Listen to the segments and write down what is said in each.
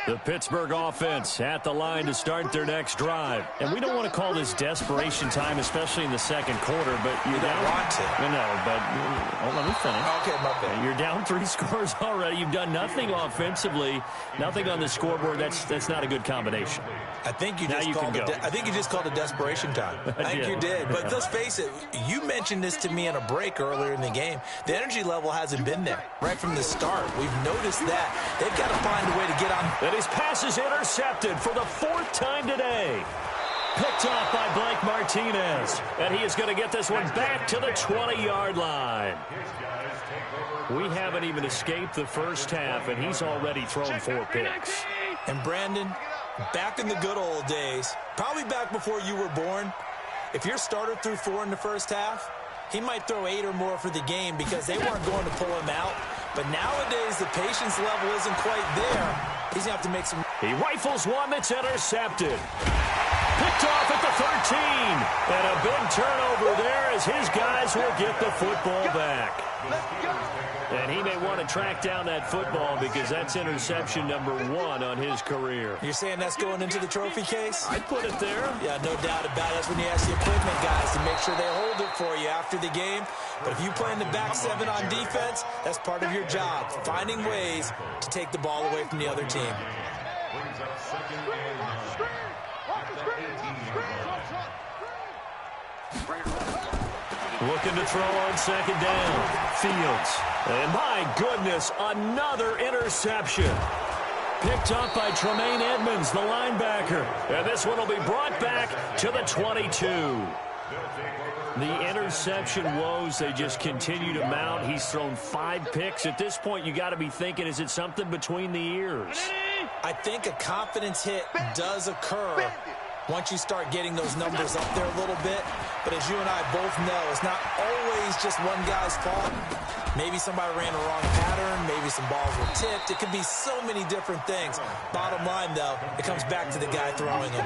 The Pittsburgh offense at the line to start their next drive. And we don't want to call this desperation time, especially in the second quarter, but you don't want to. No, but let me finish. Okay, my bad. You're down 3 scores already. You've done nothing offensively, nothing on the scoreboard. That's not a good combination. I think you just called it desperation time. I think you did. But let's face it, you mentioned this to me in a break earlier in the game. The energy level hasn't been there right from the start. We've noticed that. They've got to find a way to get on. And his pass is intercepted for the 4th time today. Picked off by Blake Martinez. And he is going to get this one back to the 20-yard line. We haven't even escaped the first half, and he's already thrown 4 picks. And Brandon, back in the good old days, probably back before you were born, if your starter threw 4 in the first half, he might throw 8 or more for the game because they weren't going to pull him out. But nowadays, the patience level isn't quite there. He's going to have to make some... He rifles one that's intercepted. Picked off at the 13. And a big turnover there as his guys will get the football back. And he may want to track down that football because that's interception number 1 on his career. You're saying that's going into the trophy case? I'd put it there. Yeah, no doubt about it. That's when you ask the equipment guys to make sure they hold it for you after the game. But if you play in the back 7 on defense, that's part of your job, finding ways to take the ball away from the other team. Looking to throw on second down. Fields. And my goodness, another interception. Picked up by Tremaine Edmonds, the linebacker. And this one will be brought back to the 22. The interception woes, they just continue to mount. He's thrown 5 picks. At this point, you got to be thinking, is it something between the ears? I think a confidence hit does occur once you start getting those numbers up there a little bit. But as you and I both know, it's not always just one guy's fault. Maybe somebody ran a wrong pattern. Maybe some balls were tipped. It could be so many different things. Bottom line, though, it comes back to the guy throwing them.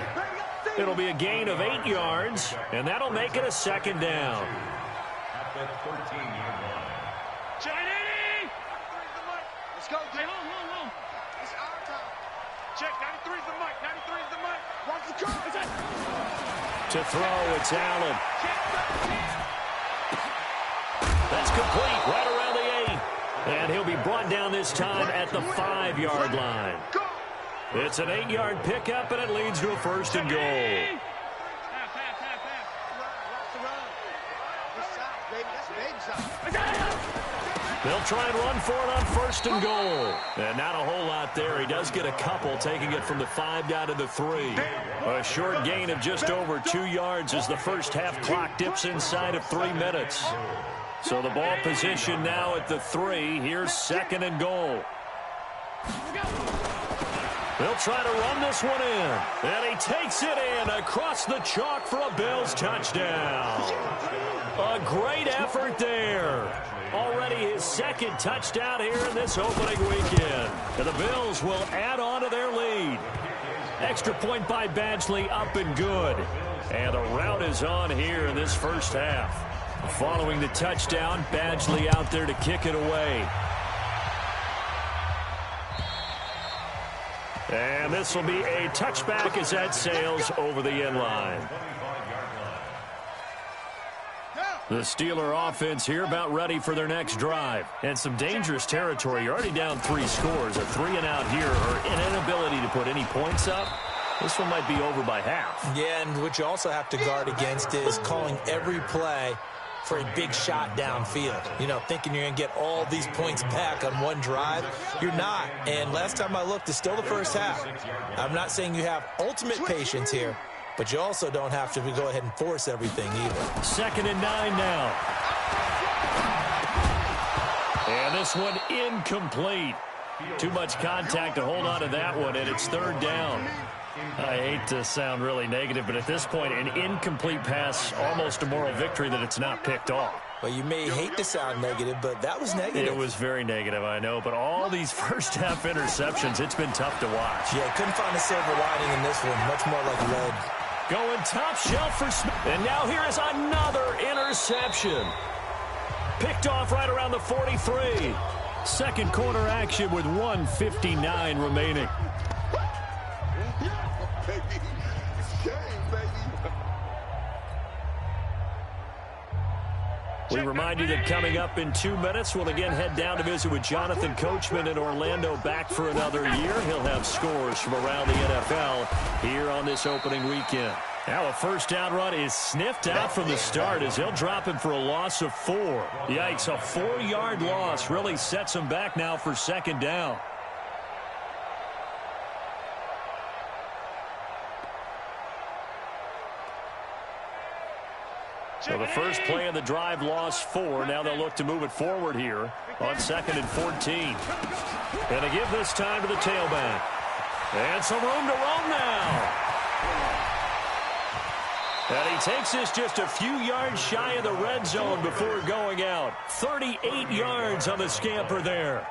It'll be a gain of 8 yards, and that'll make it a second down. Let's go. Hey, hold on. It's our time. Check, 93's the mic. 93's the mic. Watch the curve. To throw, it's Allen. That's complete, right around the 8. And he'll be brought down this time at the 5-yard line. It's an 8-yard pickup, and it leads to a 1st and goal. They'll try and run for it on 1st and goal. And not a whole lot there. He does get a couple, taking it from the 5 down to the 3. A short gain of just over 2 yards as the first half clock dips inside of 3 minutes. So the ball position now at the 3. Here's 2nd and goal. They'll try to run this one in. And he takes it in across the chalk for a Bills touchdown. A great effort there. Already his 2nd touchdown here in this opening weekend. And the Bills will add on to their lead. Extra point by Badgley, up and good. And the rout is on here in this first half. Following the touchdown, Badgley out there to kick it away. And this will be a touchback as that sails over the end line. The Steeler offense here about ready for their next drive. And some dangerous territory. You're already down 3 scores. A 3-and-out here or an inability to put any points up. This one might be over by half. Yeah, and what you also have to guard against is calling every play for a big shot downfield. You know, thinking you're going to get all these points back on one drive. You're not. And last time I looked, it's still the first half. I'm not saying you have ultimate patience here, but you also don't have to go ahead and force everything either. 2nd and 9 now. And this one incomplete. Too much contact to hold on to that one, and it's 3rd down. I hate to sound really negative, but at this point, an incomplete pass, almost a moral victory that it's not picked off. Well, you may hate to sound negative, but that was negative. It was very negative, I know. But all these first-half interceptions, it's been tough to watch. Yeah, couldn't find a silver lining in this one. Much more like lead. Going top shelf for Smith. And now here is another interception. Picked off right around the 43. Second quarter action with 1:59 remaining. We remind you that coming up in 2 minutes, we'll again head down to visit with Jonathan Coachman in Orlando, back for another year. He'll have scores from around the NFL here on this opening weekend. Now a first down run is sniffed out from the start as he'll drop him for a loss of 4. Yikes, a 4-yard loss really sets him back now for second down. So the first play of the drive lost 4. Now they'll look to move it forward here on 2nd and 14. And to give this time to the tailback. And some room to roam now. And he takes this just a few yards shy of the red zone before going out. 38 yards on the scamper there.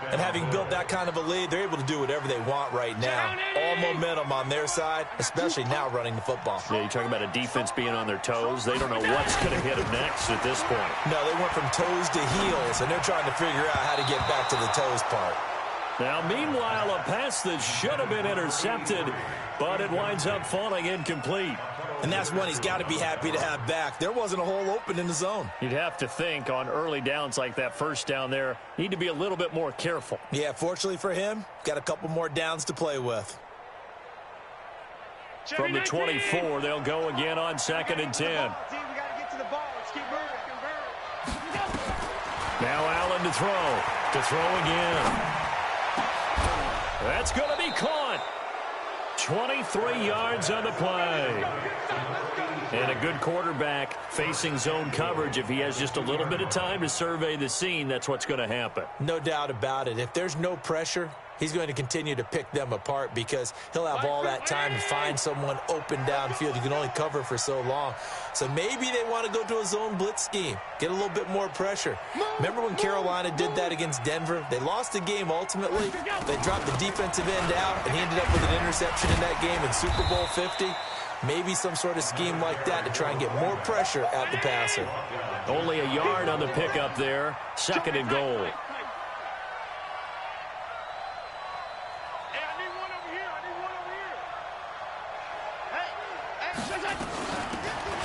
And having built that kind of a lead, they're able to do whatever they want right now. All momentum on their side, especially now running the football. Yeah, you're talking about a defense being on their toes. They don't know what's going to hit them next at this point. No, they went from toes to heels, and they're trying to figure out how to get back to the toes part. Now, meanwhile, a pass that should have been intercepted, but it winds up falling incomplete. And that's one he's got to be happy to have back. There wasn't a hole open in the zone. You'd have to think on early downs like that first down there, need to be a little bit more careful. Yeah, fortunately for him, got a couple more downs to play with. From the 24, they'll go again on 2nd and 10. Now Allen to throw again. That's going to be caught. 23 yards on the play. And a good quarterback facing zone coverage. If he has just a little bit of time to survey the scene, that's what's going to happen. No doubt about it. If there's no pressure, he's going to continue to pick them apart because he'll have all that time to find someone open downfield. You can only cover for so long. So maybe they want to go to a zone blitz scheme, get a little bit more pressure. Remember when Carolina did that against Denver? They lost the game ultimately. They dropped the defensive end out, and he ended up with an interception in that game in Super Bowl 50. Maybe some sort of scheme like that to try and get more pressure at the passer. Only a yard on the pickup there. 2nd and goal.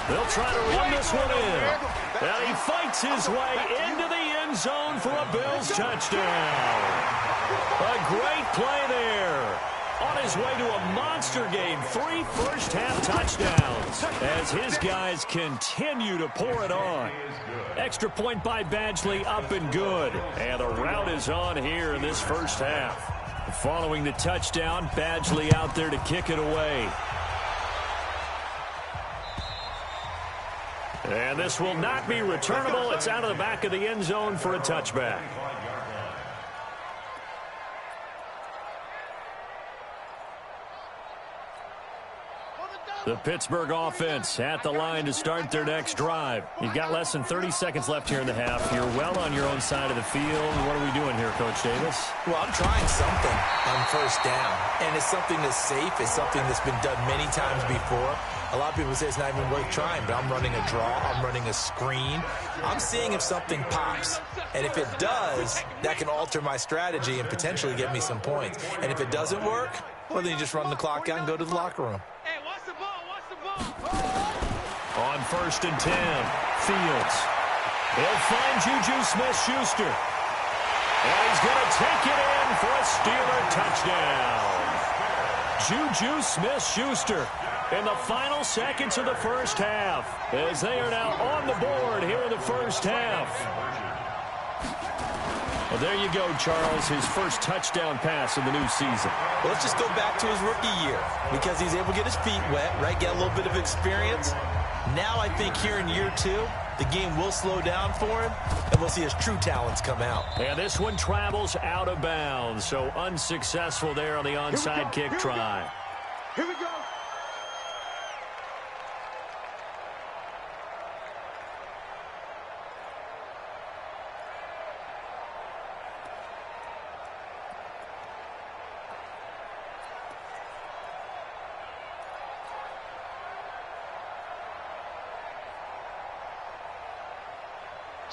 They'll try to run this one in. And he fights his way into the end zone for a Bills touchdown. A great play there. On his way to a monster game, 3 first-half touchdowns as his guys continue to pour it on. Extra point by Badgley, up and good. And the route is on here in this first half. Following the touchdown, Badgley out there to kick it away. And this will not be returnable. It's out of the back of the end zone for a touchback. The Pittsburgh offense at the line to start their next drive. You've got less than 30 seconds left here in the half. You're well on your own side of the field. What are we doing here, Coach Davis? Well, I'm trying something on first down, and it's something that's safe. It's something that's been done many times before. A lot of people say it's not even worth trying, but I'm running a draw. I'm running a screen. I'm seeing if something pops, and if it does, that can alter my strategy and potentially get me some points. And if it doesn't work, well, then you just run the clock out and go to the locker room. On 1st and 10, Fields. He'll find Juju Smith-Schuster. And he's going to take it in for a Steeler touchdown. Juju Smith-Schuster in the final seconds of the first half as they are now on the board here in the first half. Well, there you go, Charles, his first touchdown pass of the new season. Well, let's just go back to his rookie year because he's able to get his feet wet, right, get a little bit of experience. Now I think here in year 2, the game will slow down for him, and we'll see his true talents come out. And this one travels out of bounds, so unsuccessful there on the onside kick try. Here we go.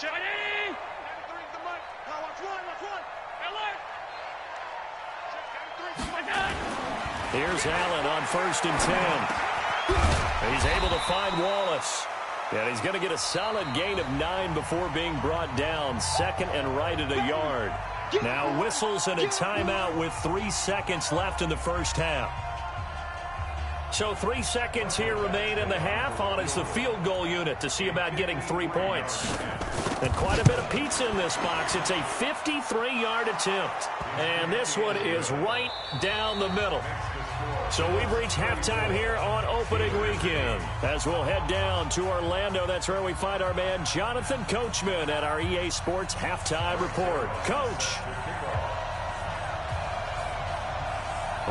Johnny! 93 the mic. Now watch one. Allen! Here's Allen on 1st and 10. He's able to find Wallace. And he's going to get a solid gain of 9 before being brought down. 2nd and right at a yard. Now whistles and a timeout with 3 seconds left in the first half. So 3 seconds here remain in the half. On is the field goal unit to see about getting 3 points. And quite a bit of pizza in this box. It's a 53-yard attempt. And this one is right down the middle. So we've reached halftime here on opening weekend. As we'll head down to Orlando, that's where we find our man Jonathan Coachman at our EA Sports Halftime Report. Coach.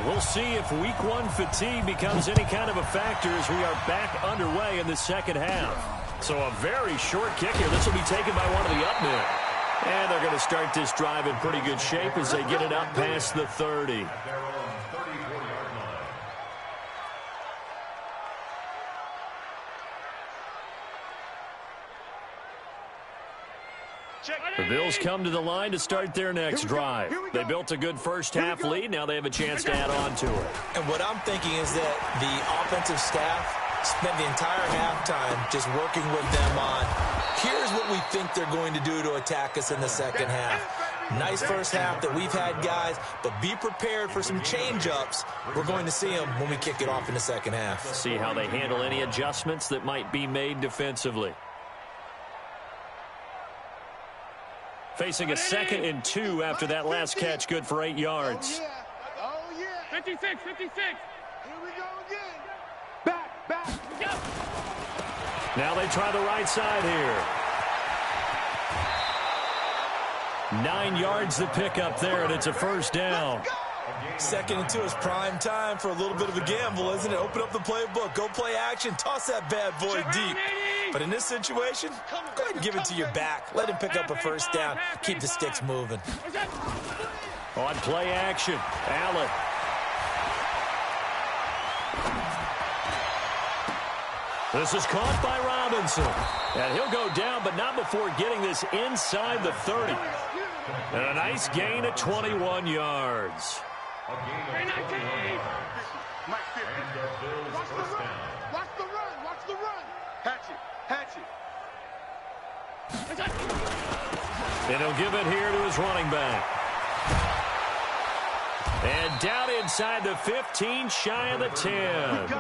We'll see if week 1 fatigue becomes any kind of a factor as we are back underway in the second half. So a very short kick here. This will be taken by one of the up men. And they're going to start this drive in pretty good shape as they get it up past the 30. The Bills come to the line to start their next drive. They built a good first half lead. Now they have a chance to add on to it. And what I'm thinking is that the offensive staff spent the entire halftime just working with them on, here's what we think they're going to do to attack us in the second half. Nice first half that we've had, guys, but be prepared for some change-ups. We're going to see them when we kick it off in the second half. See how they handle any adjustments that might be made defensively. Facing a 2nd and 2 after that last catch, good for 8 yards. Oh, yeah. 56, 56. Here we go again. Back. Yep. Now they try the right side here. 9 yards to pick up there, and it's a first down. 2nd and 2 is prime time for a little bit of a gamble, isn't it? Open up the playbook, go play action, toss that bad boy deep. But in this situation, go ahead and give it to your back. Let him pick up a first down. Keep the sticks moving. On play action, Allen. This is caught by Robinson. And he'll go down, but not before getting this inside the 30. And a nice gain of 21 yards. Watch the run. Hatch it. And he'll give it here to his running back. And down inside the 15, shy of the 10.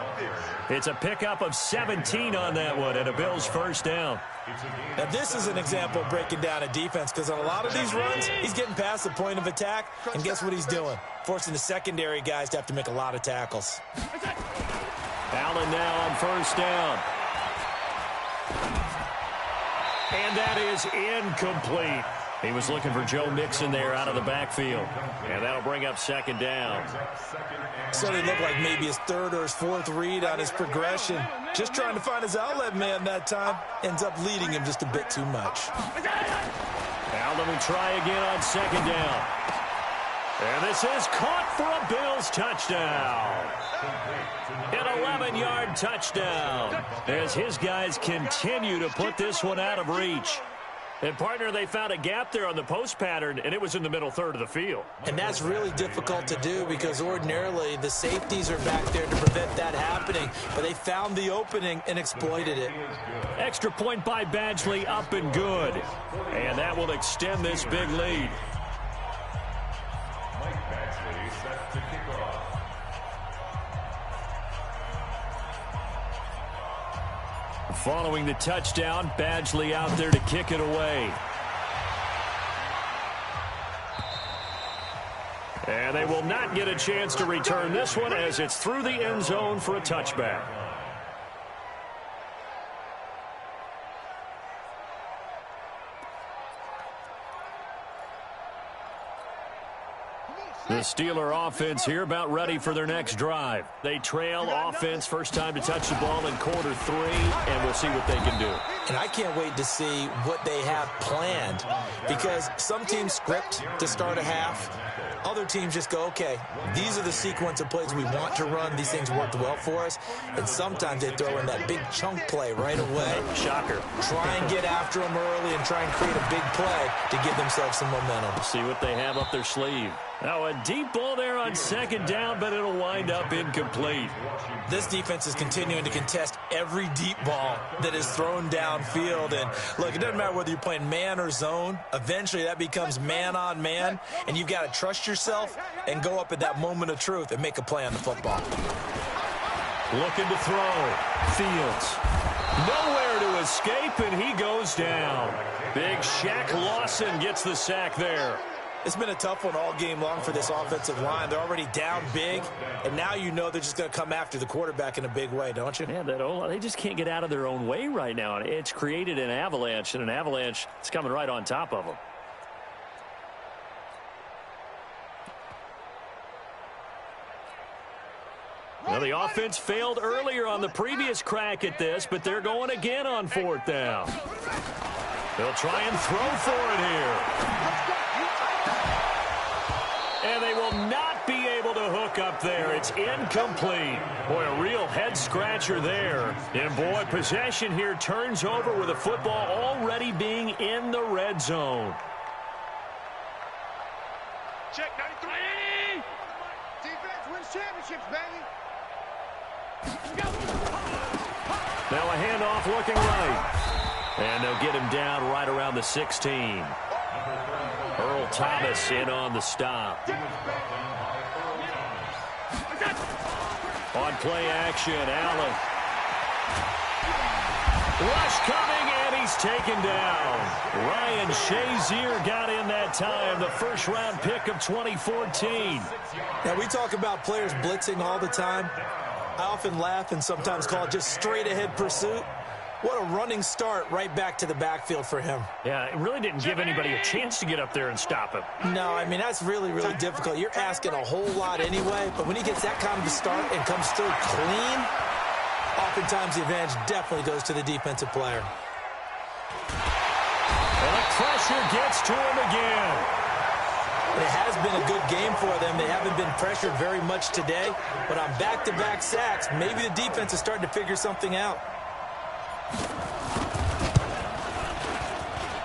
It's a pickup of 17 on that one, and a Bills first down. Now, this is an example of breaking down a defense, because on a lot of these runs, he's getting past the point of attack, and guess what he's doing? Forcing the secondary guys to have to make a lot of tackles. Allen now on first down. And that is incomplete. He was looking for Joe Mixon there out of the backfield. And that'll bring up 2nd down. So it looked like maybe his 3rd or his 4th read on his progression. Just trying to find his outlet man that time. Ends up leading him just a bit too much. Allen will try again on 2nd down. And this is caught for a Bills touchdown. An 11-yard touchdown as his guys continue to put this one out of reach. And, partner, they found a gap there on the post pattern, and it was in the middle 3rd of the field. And that's really difficult to do because ordinarily the safeties are back there to prevent that happening. But they found the opening and exploited it. Extra point by Badgley, up and good. And that will extend this big lead. Following the touchdown, Badgley out there to kick it away. And they will not get a chance to return this one as it's through the end zone for a touchback. The Steeler offense here about ready for their next drive. They trail offense, first time to touch the ball in quarter 3, and we'll see what they can do. And I can't wait to see what they have planned because some teams script to start a half. Other teams just go, okay, these are the sequence of plays we want to run. These things worked well for us. And sometimes they throw in that big chunk play right away. Shocker. Try and get after them early and try and create a big play to give themselves some momentum. See what they have up their sleeve. Now a deep ball there on second down, but it'll wind up incomplete. This defense is continuing to contest every deep ball that is thrown downfield. And look, it doesn't matter whether you're playing man or zone. Eventually that becomes man on man, and you've got to trust yourself and go up at that moment of truth and make a play on the football. Looking to throw. Fields. Nowhere to escape, and he goes down. Big Shaq Lawson gets the sack there. It's been a tough one all game long for this offensive line. They're already down big, and now you know they're just going to come after the quarterback in a big way, don't you? Yeah, they just can't get out of their own way right now. It's created an avalanche, and an avalanche is coming right on top of them. Well, the offense failed earlier on the previous crack at this, but they're going again on fourth down. They'll try and throw for it here. And they will not be able to hook up there. It's incomplete. Boy, a real head-scratcher there. And, boy, possession here turns over with the football already being in the red zone. Check 93. Defense wins championships, baby. Now a handoff looking right. And they'll get him down right around the 16. Earl Thomas in on the stop. On play action, Allen. Rush coming, and he's taken down. Ryan Shazier got in that time, the first-round pick of 2014. Now, we talk about players blitzing all the time. I often laugh and sometimes call it just straight-ahead pursuit. What a running start right back to the backfield for him. Yeah, it really didn't give anybody a chance to get up there and stop him. No, I mean, that's really, really difficult. You're asking a whole lot anyway, but when he gets that kind of a start and comes through clean, oftentimes the advantage definitely goes to the defensive player. And the pressure gets to him again. It has been a good game for them. They haven't been pressured very much today, but on back-to-back sacks, maybe the defense is starting to figure something out.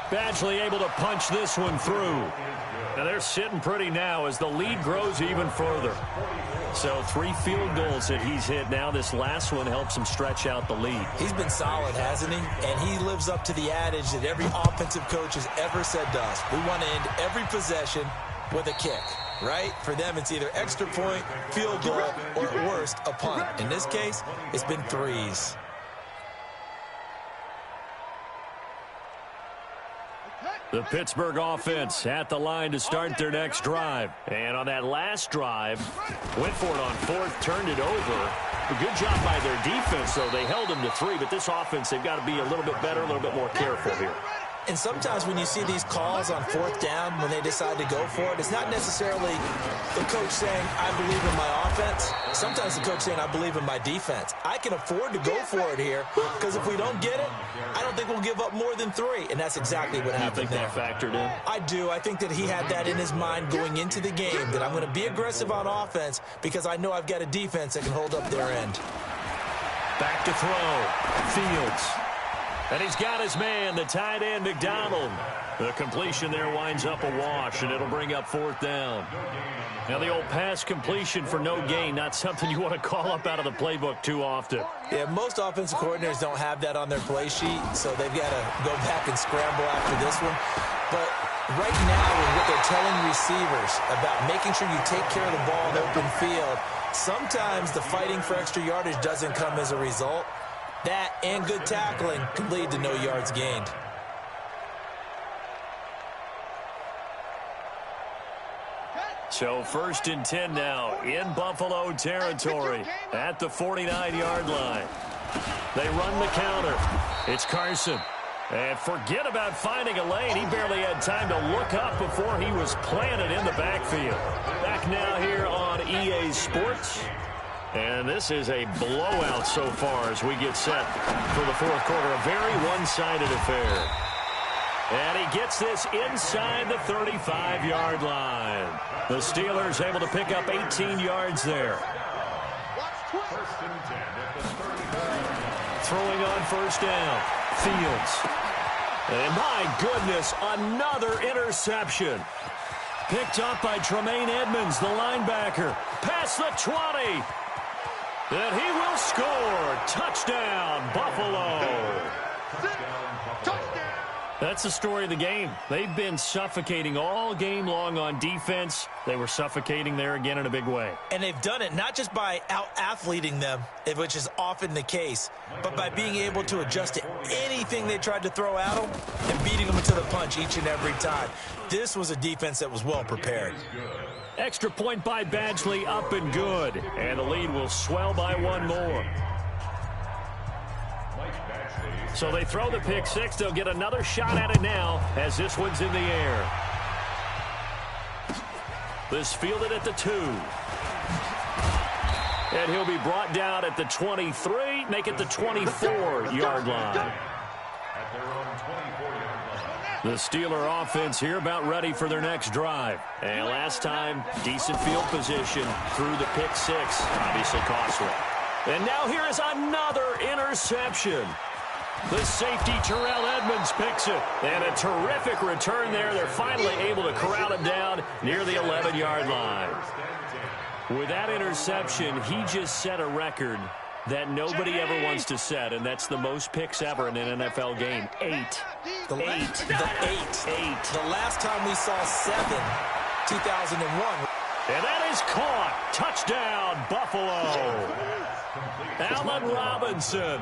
Badgley able to punch this one through. Now they're sitting pretty now as the lead grows even further. So 3 field goals that he's hit now. This last one helps him stretch out the lead. He's been solid, hasn't he? And he lives up to the adage that every offensive coach has ever said to us. We want to end every possession with a kick, right? For them, it's either extra point, field goal, or at worst, a punt. In this case, it's been 3s. The Pittsburgh offense at the line to start their next drive. And on that last drive, went for it on fourth, turned it over. A good job by their defense, though. They held them to 3, but this offense, they've got to be a little bit better, a little bit more careful here. And sometimes when you see these calls on fourth down, when they decide to go for it, it's not necessarily the coach saying, I believe in my offense. Sometimes the coach saying, I believe in my defense. I can afford to go for it here because if we don't get it, I don't think we'll give up more than 3. And that's exactly what happened there. You think that factored in? I do. I think that he had that in his mind going into the game, that I'm going to be aggressive on offense because I know I've got a defense that can hold up their end. Back to throw. Fields. And he's got his man, the tight end, McDonald. The completion there winds up a wash, and it'll bring up fourth down. Now, the old pass completion for no gain, not something you want to call up out of the playbook too often. Yeah, most offensive coordinators don't have that on their play sheet, so they've got to go back and scramble after this one. But right now, with what they're telling receivers about making sure you take care of the ball in open field, sometimes the fighting for extra yardage doesn't come as a result. That and good tackling can lead to no yards gained. So 1st and 10 now in Buffalo territory at the 49-yard line. They run the counter. It's Carson. And forget about finding a lane. He barely had time to look up before he was planted in the backfield. Back now here on EA Sports. And this is a blowout so far as we get set for the fourth quarter. A very one-sided affair. And he gets this inside the 35-yard line. The Steelers able to pick up 18 yards there. Throwing on first down. Fields. And my goodness, another interception. Picked up by Tremaine Edmonds, the linebacker. Past the 20. And he will score. Touchdown, Buffalo. Touchdown. That's the story of the game. They've been suffocating all game long on defense. They were suffocating there again in a big way. And they've done it not just by out-athleting them, which is often the case, but by being able to adjust to anything they tried to throw at them and beating them to the punch each and every time. This was a defense that was well prepared. Extra point by Badgley, up and good. And the lead will swell by one more. So they throw the pick six. They'll get another shot at it now as this one's in the air. This fielded at the 2. And he'll be brought down at the 23, make it the 24-yard line. The Steeler offense here about ready for their next drive. And last time, decent field position through the pick six. Obviously costly. And now here is another interception. The safety, Terrell Edmonds, picks it. And a terrific return there. They're finally able to corral him down near the 11-yard line. With that interception, he just set a record that nobody ever wants to set, and that's the most picks ever in an NFL game. 8. The last time we saw 7, 2001. And that is caught. Touchdown, Buffalo. Allen Robinson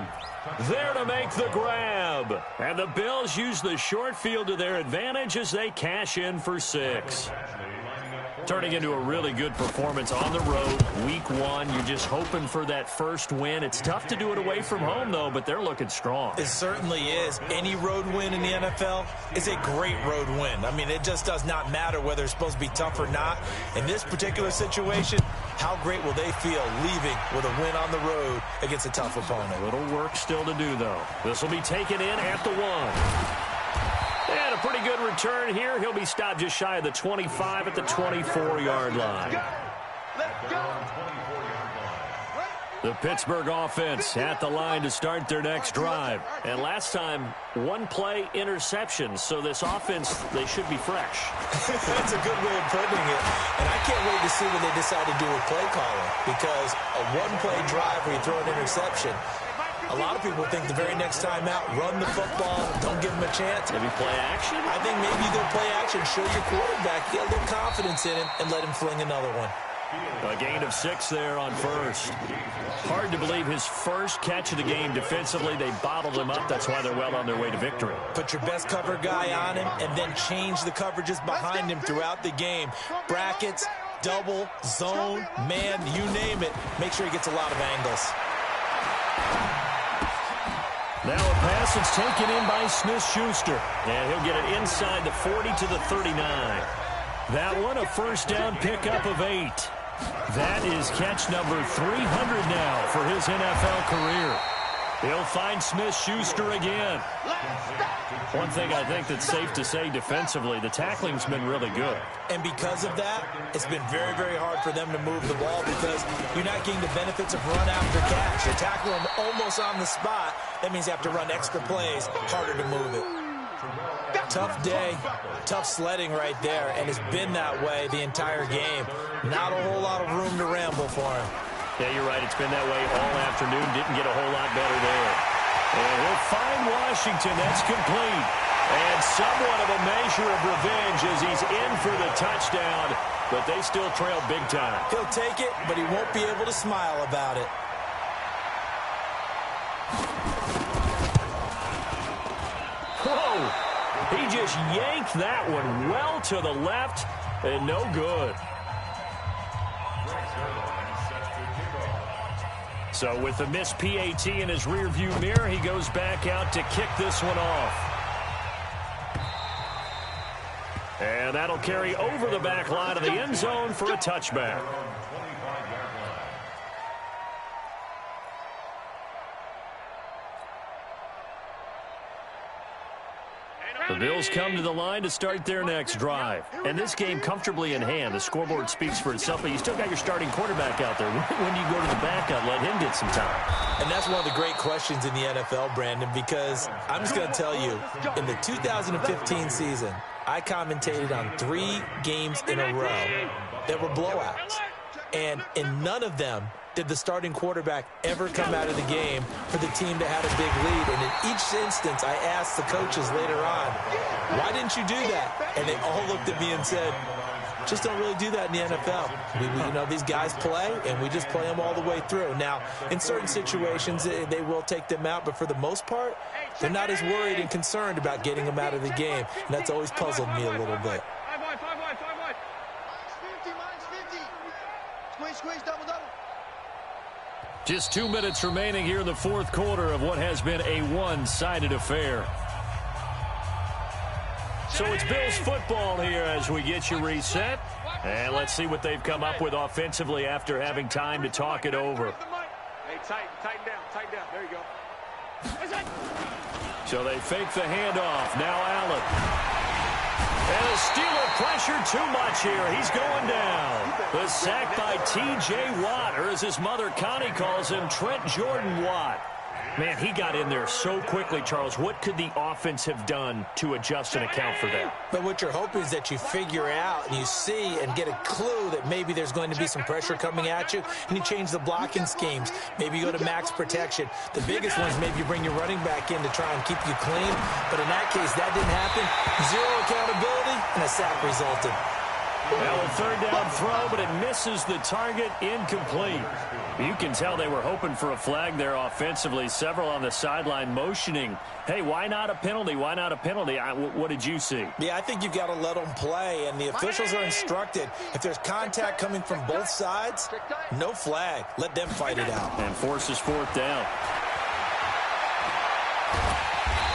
there to make the grab. And the Bills use the short field to their advantage as they cash in for 6. Turning into a really good performance on the road, week 1. You're just hoping for that first win. It's tough to do it away from home, though, but they're looking strong. It certainly is. Any road win in the NFL is a great road win. I mean, it just does not matter whether it's supposed to be tough or not. In this particular situation, how great will they feel leaving with a win on the road against a tough opponent? A little work still to do, though. This will be taken in at the 1. And a pretty good return here. He'll be stopped just shy of the 25 at the 24-yard line. The Pittsburgh offense at the line to start their next drive. And last time, 1-play interception. So this offense, they should be fresh. That's a good way of putting it. And I can't wait to see what they decide to do with play calling. Because a 1-play drive where you throw an interception, a lot of people think the very next time out, run the football, don't give him a chance. Maybe play action? I think maybe they'll play action, show your quarterback, get a little confidence in him, and let him fling another one. A gain of 6 there on first. Hard to believe his first catch of the game defensively. They bottled him up. That's why they're well on their way to victory. Put your best cover guy on him and then change the coverages behind him throughout the game. Brackets, double, zone, man, you name it. Make sure he gets a lot of angles. Now a pass that's taken in by Smith-Schuster. And he'll get it inside the 40 to the 39. That one a first down pickup of 8. That is catch number 300 now for his NFL career. He'll find Smith-Schuster again. One thing I think that's safe to say defensively, the tackling's been really good. And because of that, it's been very, very hard for them to move the ball because you're not getting the benefits of run after catch. You tackle them almost on the spot. That means you have to run extra plays, harder to move it. Tough day, tough sledding right there, and it's been that way the entire game. Not a whole lot of room to ramble for him. Yeah, you're right. It's been that way all afternoon. Didn't get a whole lot better there. And he'll find Washington. That's complete. And somewhat of a measure of revenge as he's in for the touchdown. But they still trail big time. He'll take it, but he won't be able to smile about it. Whoa! He just yanked that one well to the left and no good. So with the missed PAT in his rearview mirror, he goes back out to kick this one off. And that'll carry over the back line of the end zone for a touchback. The Bills come to the line to start their next drive. And this game comfortably in hand. The scoreboard speaks for itself, but you still got your starting quarterback out there. When do you go to the backup, let him get some time? And that's one of the great questions in the NFL, Brandon, because I'm just going to tell you, in the 2015 season, I commentated on 3 games in a row that were blowouts. And in none of them did the starting quarterback ever come out of the game for the team that had a big lead. And in each instance, I asked the coaches later on, why didn't you do that? And they all looked at me and said, just don't really do that in the NFL. These guys play, and we just play them all the way through. Now, in certain situations, they will take them out, but for the most part, they're not as worried and concerned about getting them out of the game. And that's always puzzled me a little bit. Just 2 minutes remaining here in the fourth quarter of what has been a one-sided affair. So it's Bills football here as we get you reset. And let's see what they've come up with offensively after having time to talk it over. Hey, tighten down. There you go. So they fake the handoff. Now Allen. And the Steeler pressure too much here. He's going down. The sack by T.J. Watt, or as his mother Connie calls him, Trent Jordan Watt. Man, he got in there so quickly, Charles. What could the offense have done to adjust and account for that? But what you're hoping is that you figure out and you see and get a clue that maybe there's going to be some pressure coming at you, and you change the blocking schemes. Maybe you go to max protection. The biggest one is maybe you bring your running back in to try and keep you clean. But in that case, that didn't happen. 0 accountability, and a sack resulted. Now a third down throw, but it misses the target, incomplete. You can tell they were hoping for a flag there offensively. Several on the sideline motioning, hey, why not a penalty? Why not a penalty? What did you see? Yeah, I think you've got to let them play, and the officials are instructed. If there's contact coming from both sides, no flag. Let them fight it out. And forces fourth down.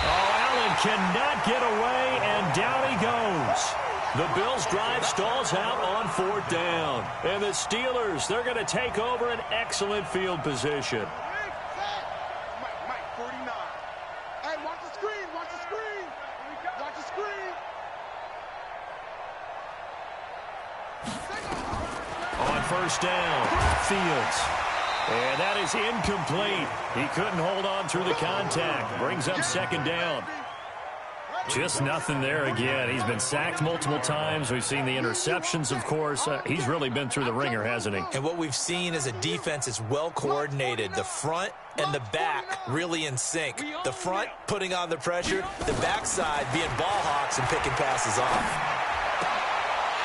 Oh, Allen cannot get away, and down he goes. The Bills drive stalls out on fourth down. And the Steelers, they're going to take over an excellent field position. Mike, 49. Hey, watch the screen. Watch the screen. On first down, Fields. And that is incomplete. He couldn't hold on through the contact. Brings up second down. Just nothing there again. He's been sacked multiple times. We've seen the interceptions, of course. He's really been through the ringer, hasn't he? And what we've seen is a defense that's well coordinated. The front and the back really in sync. The front putting on the pressure, the backside being ball hawks and picking passes off.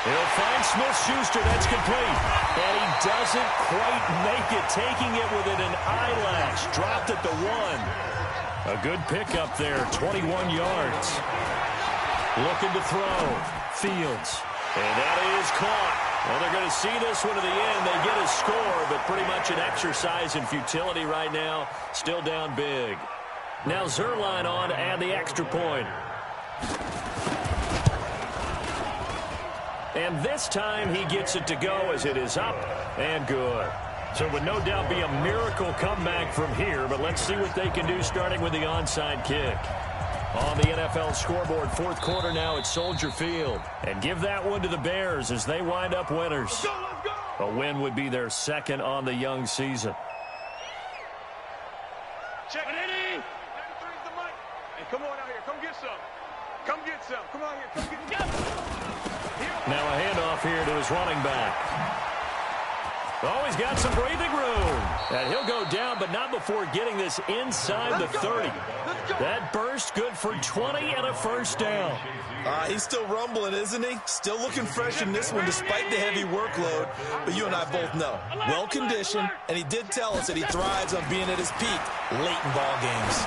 He'll find Smith-Schuster. That's complete. And he doesn't quite make it, taking it within an eyelash. Dropped at the 1. A good pickup there, 21 yards. Looking to throw. Fields. And that is caught. Well, they're going to see this one to the end. They get a score, but pretty much an exercise in futility right now. Still down big. Now Zerline on to add the extra point. And this time he gets it to go as it is up and good. So it would no doubt be a miracle comeback from here, but let's see what they can do starting with the onside kick. On the NFL scoreboard, fourth quarter now at Soldier Field. And give that one to the Bears as they wind up winners. Let's go. A win would be their second on the young season. Check it in. 93's the mic. Hey, come on out here. Come get some. Come on here. Come get some. Now a handoff here to his running back. Oh, he's got some breathing room. And he'll go down, but not before getting this inside the 30. That burst good for 20 and a first down. He's still rumbling, isn't he? Still looking fresh in this one despite the heavy workload. But you and I both know, well-conditioned, and he did tell us that he thrives on being at his peak late in ball games.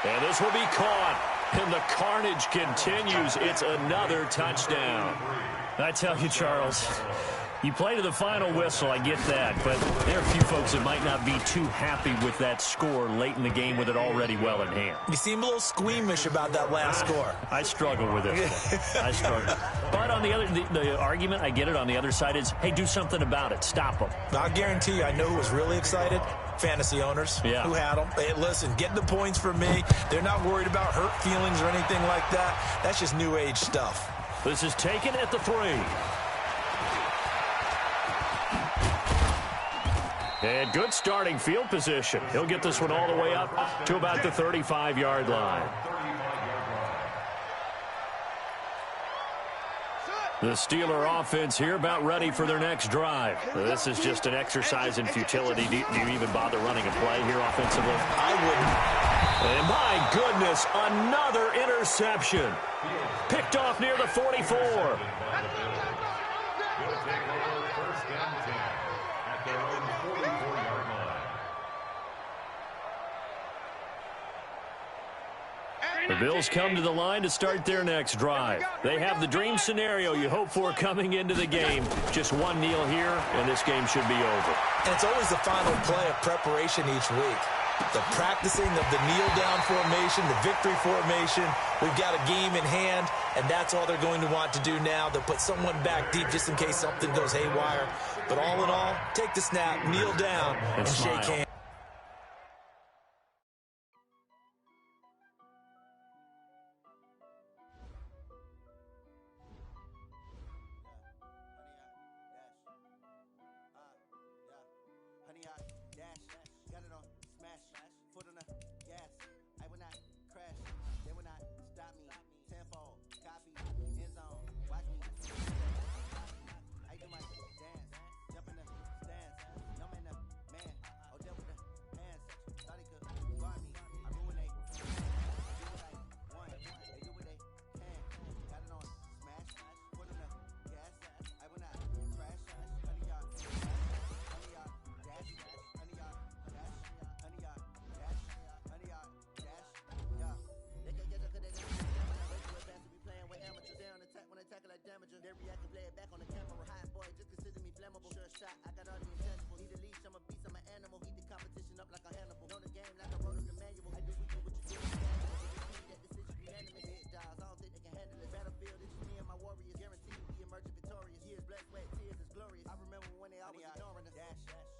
And this will be caught. And the carnage continues. It's another touchdown. I tell you, Charles, you play to the final whistle, I get that, but there are a few folks that might not be too happy with that score late in the game with it already well in hand. You seem a little squeamish about that last score. I struggle with it. I struggle. But on the argument, I get it, on the other side is, hey, do something about it. Stop them. I guarantee you, I know who was really excited. Fantasy owners who had them. Hey, listen, get the points for me. They're not worried about hurt feelings or anything like that. That's just new age stuff. This is taken at the 3. And good starting field position. He'll get this one all the way up to about the 35-yard line. The Steeler offense here about ready for their next drive. This is just an exercise in futility. Do you even bother running a play here offensively? I wouldn't. And my goodness, another interception. Picked off near the 44. The Bills come to the line to start their next drive. They have the dream scenario you hope for coming into the game. Just one kneel here, and this game should be over. And it's always the final play of preparation each week. The practicing of the kneel-down formation, the victory formation. We've got a game in hand, and that's all they're going to want to do now. They'll put someone back deep just in case something goes haywire. But all in all, take the snap, kneel down, and shake hands. They react and play it back on the camera. Hot boy, just consider me flammable. Sure shot, I got all the intangibles. Need a leash, I'm a beast, I'm an animal. Eat the competition up like a Hannibal. Know the game like I wrote up the manual. I do what you do. That decision unanimous. Hit dials, I don't think they can handle it. Battlefield, it's just me and my warriors. Guaranteed we emerge victorious. Years, blood, sweat, tears, is glorious. I remember when they always ignoring us. Dash, dash.